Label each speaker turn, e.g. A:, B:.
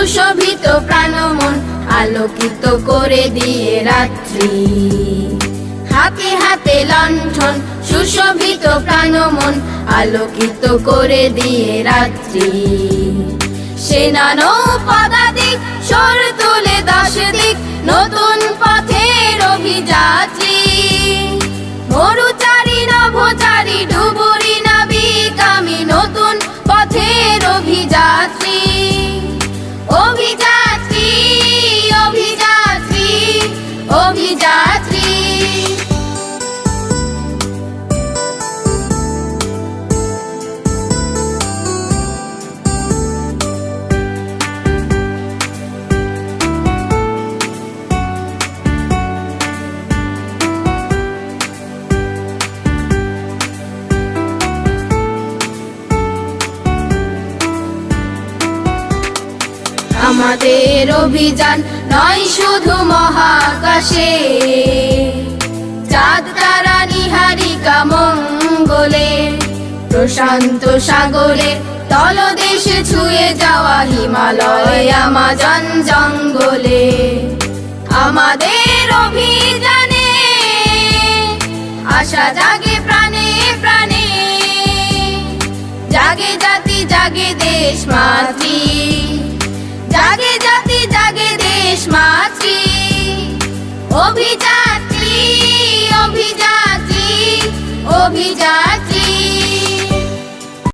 A: সুশোভিত প্রাণমন আলোকিত করে দিয়ে রাত্রি। হাতে হাতে লণ্ঠন সুশোভিত প্রাণমন আলোকিত করে দিয়ে রাত্রি। সেনা নৌপদাতিক স্বর তুলে 10 দিক নতুন পথের অভিযাত্রী। মরুচারী নভোচারী ডুবুরি নাবিক আমি নতুন পথের অভিযাত্রী। অভিযাত্রী অভিযাত্রী অভিযাত্রী। আমাদের অভিযান নয় শুধু মহাকাশে, চাঁদ তারা নিহারিকা মঙ্গলে। প্রশান্ত সাগরে তলদেশে ছুঁয়ে যাওয়া হিমালয় আমাজন জঙ্গলে। আমাদের অভিযানে আশা জাগে প্রাণে প্রাণে। জাগে জাতি জাগে দেশ মাতৃ। জাগে জাতি জাগে দেশ মাতৃ। অভিযাত্রী অভিযাত্রী অভিযাত্রী।